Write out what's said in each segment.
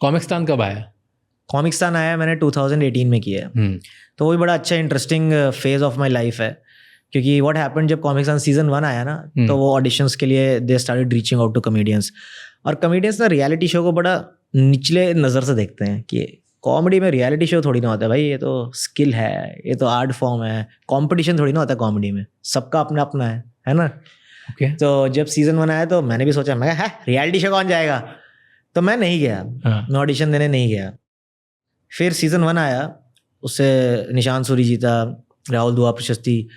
कॉमिक्स्तान कब आया? कॉमिक्स्तान आया मैंने 2018 में किया है। तो वो भी बड़ा अच्छा interesting phase of my life है, क्योंकि व्हाट हैपेंड जब कॉमिक्स्तान सीजन 1 आया ना, तो वो ऑडिशंस के लिए they started reaching out to comedians. और कॉमेडियंस ना रियलिटी शो को बड़ा निचले नज़र से देखते हैं कि कॉमेडी में रियलिटी शो थोड़ी ना होता है भाई, ये तो स्किल है, ये तो आर्ट फॉर्म है, कंपटीशन थोड़ी ना होता है कॉमेडी में, सबका अपना अपना है ना। Okay. तो जब सीजन 1 आया तो मैंने भी सोचा, मैं है रियलिटी शो कौन जाएगा, तो मैं नहीं गया। मैं ऑडिशन देने नहीं गया। फिर सीजन 1 आया, उससे निशान सूरी जीता, राहुल दुआ प्रशस्ति,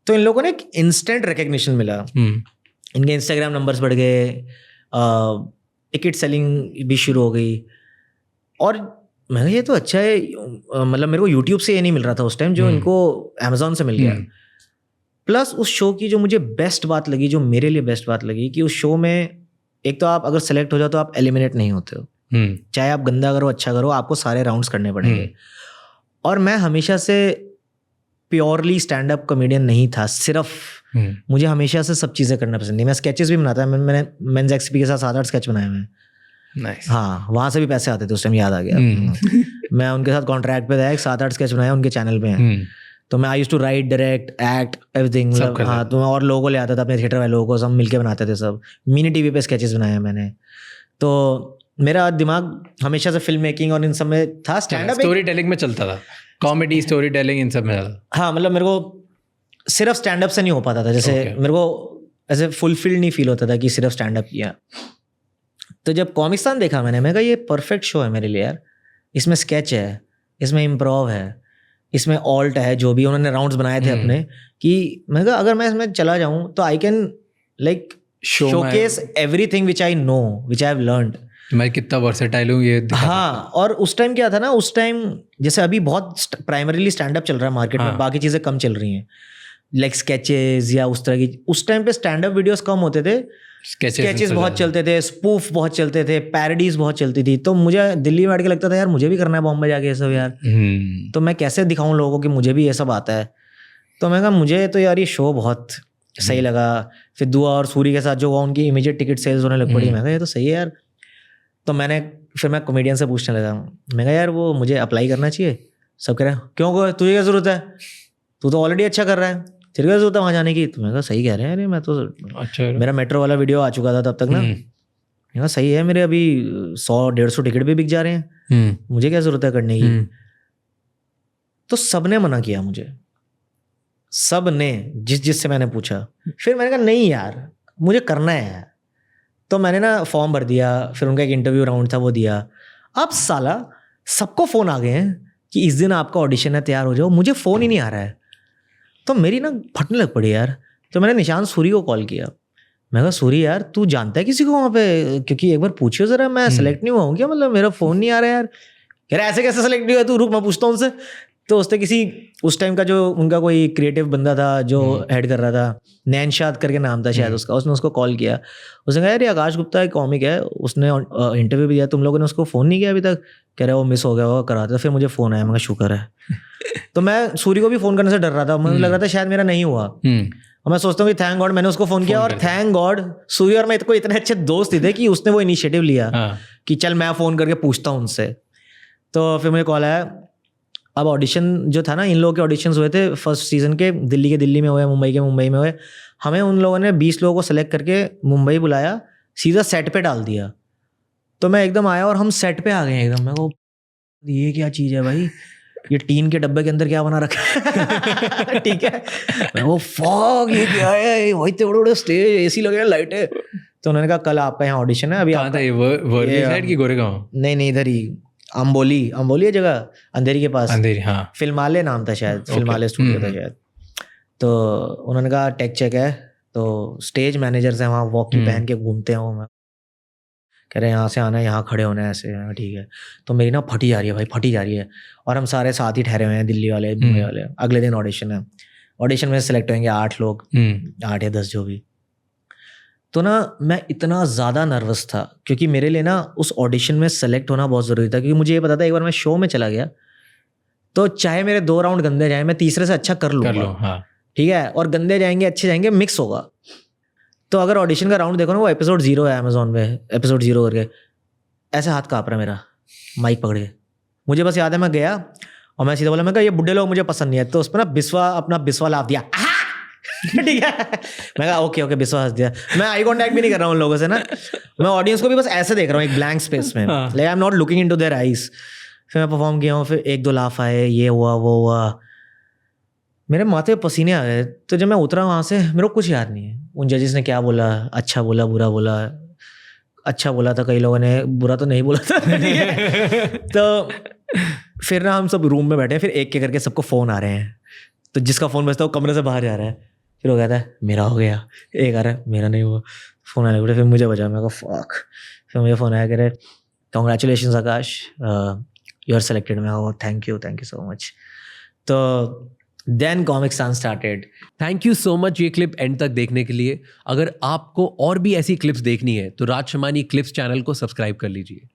तो इन लोगों ने एक इंस्टेंट रिकग्निशन मिला। इनके इंस्टाग्राम नंबर्स बढ़ गए, टिकट सेलिंग भी शुरू हो गई। और मैं ये तो अच्छा है, मतलब मेरे को यूट्यूब से ये नहीं मिल रहा था उस टाइम जो इनको अमेजोन से मिल गया। प्लस उस शो की जो मुझे बेस्ट बात लगी, जो मेरे लिए बेस्ट बात लगी, कि उस शो में एक तो आप अगर सेलेक्ट हो जाओ तो आप एलिमिनेट नहीं होते हो, चाहे आप गंदा करो अच्छा करो, आपको सारे राउंड्स करने पड़ेंगे। और मैं हमेशा से प्योरली स्टैंड अप कॉमेडियन नहीं था, सिर्फ मुझे हमेशा से सब चीज़ें करना पसंद नहीं। मैं स्केचेस भी बनाता, मैंने मेंस एक्सपी के साथ 7-8 स्केच बनाए हुए हैं। Nice. हाँ, वहाँ से भी पैसे आते थे उस टाइम, याद आ गया। मैं उनके साथ कॉन्ट्रैक्ट पे था, 7-8 स्केच बनाए उनके चैनल पे हैं। तो मैं I used to write, direct, act, everything, मतलब हाँ। तो मैं और लोगों को ले आता था, अपने थिएटर वाले लोगों को, सब मिलके बनाते थे। सब मिनी टीवी पे स्केचेस बनाए मैंने। तो मेरा दिमाग हमेशा से फिल्म मेकिंग और इन सब में था। स्टैंड अप स्टोरी टेलिंग में चलता था, कॉमेडी, स्टोरी टेलिंग, इन सब में। हाँ, मतलब मेरे को सिर्फ स्टैंड अप से नहीं हो पाता था। जैसे मेरे को ऐसे फुलफिल्ड नहीं फील होता था कि सिर्फ स्टैंड अप किया। तो जब कॉमिक्स्तान देखा मैं कहा ये परफेक्ट शो है मेरे लिए यार। इसमें स्केच है, इसमें इम्प्रोव है, इसमें ऑल्ट है, जो भी उन्होंने राउंड्स बनाए थे अपने, कि मैं कहा अगर मैं इसमें चला जाऊं तो I can like showcase everything which I know, which I have learned. मैं कितना वर्सेटाइल हूँ ये दिखा। हाँ, और उस टाइम क्या था ना, उस टाइम जैसे अभी बहुत प्राइमरीली स्टैंड अप चल रहा है मार्केट में, बाकी चीज़ें कम चल रही हैं, लाइक स्केचेस या उस तरह की। उस टाइम पे स्टैंड अप वीडियोस कम होते थे, स्केचेस बहुत चलते थे, स्पूफ बहुत चलते थे, पैरोडीज बहुत चलती थी। तो मुझे दिल्ली में बैठ के लगता था यार मुझे भी करना है बॉम्बे जाके ये सब यार। तो मैं कैसे दिखाऊं लोगों को कि मुझे भी ये सब आता है। तो मैं कहा मुझे तो यार ये शो बहुत सही लगा। फिर दुआ और सूरी के साथ जो हुआ, उनकी इमीडिएट टिकट सेल्स होने लग पड़ी। मैं कहा ये तो सही है यार। तो फिर मैं कॉमेडियन से पूछने लगा, मैं कहा यार वो मुझे अप्लाई करना चाहिए। सब कह रहे हैं क्यों, तुझे क्या जरूरत है, तू तो ऑलरेडी अच्छा कर रहा है, तेरे क्या जरूरत है वहाँ जाने की। तो मैं कहा सही कह रहे हैं, अरे मैं तो अच्छा, मेरा मेट्रो वाला वीडियो आ चुका था तब तक ना। मैं कहा सही है, मेरे अभी 100-150 टिकट भी बिक जा रहे हैं, मुझे क्या जरूरत है करने की। तो सबने मना किया मुझे, सब ने, जिससे मैंने पूछा। फिर मैंने कहा नहीं यार मुझे करना है यार। तो मैंने ना फॉर्म भर दिया, फिर उनका एक इंटरव्यू राउंड था वो दिया। अब साला सबको फ़ोन आ गए हैं कि इस दिन आपका ऑडिशन है, तैयार हो जाओ। मुझे फ़ोन ही नहीं आ रहा है। तो मेरी ना फटने लग पड़ी यार। तो मैंने निशान सूरी को कॉल किया। मैं कहा सूरी यार तू जानता है किसी को वहाँ पे, क्योंकि एक बार पूछियो ज़रा, मैं सेलेक्ट नहीं हुआ हूँ क्या, मतलब मेरा फ़ोन नहीं आ रहा है यार। कह रहा ऐसे कैसे सेलेक्ट नहीं हुआ तू, रुक मैं पूछता हूँ उनसे। तो उसने किसी उस टाइम का जो उनका कोई क्रिएटिव बंदा था जो हेड कर रहा था, नैनशाद करके नाम था शायद उसका, उसने उसको कॉल किया। उसने कहा यार ये आकाश गुप्ता एक कॉमिक है, उसने इंटरव्यू भी दिया, तुम लोगों ने उसको फ़ोन नहीं किया अभी तक। कह रहा है वो मिस हो गया वो कराता। फिर मुझे फ़ोन आया, मैं शुक्र है। तो मैं सूरी को भी फ़ोन करने से डर रहा था, मुझे लग रहा था शायद मेरा नहीं हुआ। और मैं सोचता हूँ कि थैंक गॉड मैंने उसको फ़ोन किया, और थैंक गॉड सूरी और मैं को इतने अच्छे दोस्त थे कि उसने वो इनिशिएटिव लिया कि चल मैं फ़ोन करके पूछता हूँ उनसे। तो फिर मुझे कॉल आया। अब ऑडिशन जो था ना, इन लोगों के ऑडिशंस हुए थे फर्स्ट सीज़न के, दिल्ली में हुए, मुंबई में हुए। हमें उन लोगों ने 20 लोगों को सेलेक्ट करके मुंबई बुलाया, सीधा सेट पे डाल दिया। तो मैं एकदम आया और हम सेट पे आ गए एकदम। मैं को ये क्या चीज़ है भाई, ये टीन के डब्बे के अंदर क्या बना रखा है। ठीक है, मैं वो फॉग ये क्या है, वही तो बड़े स्टेज, एसी लगे हैं, लाइट है। तो उन्होंने कहा कल आपका यहाँ ऑडिशन है। अभी वर्ली साइड की गोरेगांव? नहीं इधर ही अम्बोली है जगह, अंधेरी के पास। अंधेरी, हाँ। फिल्माले नाम था शायद, फिल्माले स्टूडियो था शायद। तो उन्होंने कहा टेक चेक है, तो स्टेज मैनेजर से वहाँ वॉकी पहन के घूमते हैं वो। मैं कह रहे हैं यहाँ से आना है, यहाँ खड़े होना है ऐसे। ठीक है। तो मेरी ना फटी जा रही है भाई, फटी जा रही है। और हम सारे साथ ही ठहरे हुए हैं, दिल्ली वाले, मुंबई वाले। अगले दिन ऑडिशन है। ऑडिशन में सेलेक्ट होंगे 8 लोग, 8 या 10 जो भी। तो ना मैं इतना ज़्यादा नर्वस था, क्योंकि मेरे लिए ना उस ऑडिशन में सेलेक्ट होना बहुत ज़रूरी था। क्योंकि मुझे ये पता था एक बार मैं शो में चला गया तो चाहे मेरे 2 राउंड गंदे जाए, मैं तीसरे से अच्छा कर लूँगा। हाँ। ठीक है, और गंदे जाएंगे अच्छे जाएंगे, मिक्स होगा। तो अगर ऑडिशन का राउंड देखो ना, वो एपिसोड 0 है अमेजोन पे, एपिसोड 0 करके, ऐसे हाथ काँप रहा है मेरा। माइक पकड़ के। मुझे बस याद है मैं गया और मैं सीधा बोला, मैं कहा ये बुड्ढे लोग मुझे पसंद नहीं है। तो उस पर ना बिस्वा लाफ दिया, ठीक है। मैं कहा ओके बिस्वा हंस दिया। मैं आई कॉन्टैक्ट भी नहीं कर रहा हूँ उन लोगों से ना, मैं ऑडियंस को भी बस ऐसे देख रहा हूँ एक ब्लैंक स्पेस में, like I am not looking into their eyes. फिर मैं परफॉर्म किया हूँ, फिर 1-2 लाफ आए, ये हुआ वो हुआ, मेरे माथे पे पसीने आ गए। तो जब मैं उतरा वहाँ से, मेरे को कुछ याद नहीं है उन जजेस ने क्या बोला, अच्छा बोला बुरा बोला। अच्छा बोला था कई लोगों ने, बुरा तो नहीं बोला था, ठीक है। तो फिर ना हम सब रूम में बैठे हैं, फिर एक करके सबको फ़ोन आ रहे हैं। तो जिसका फ़ोन बजता है वो कमरे से बाहर जा रहा है। फिर वो कहता है मेरा हो गया, एक आ रहा है मेरा नहीं हुआ, फ़ोन आने लगे। फिर मुझे बजा, मैं कहा फक। फिर मुझे फ़ोन आया, कह रहे congratulation Akash, you are selected. मैं कहा थैंक यू सो मच। तो then Comicstaan started. Thank you so much ये क्लिप एंड तक देखने के लिए। अगर आपको और भी ऐसी क्लिप्स देखनी है तो राज शमानी क्लिप्स चैनल को सब्सक्राइब कर लीजिए।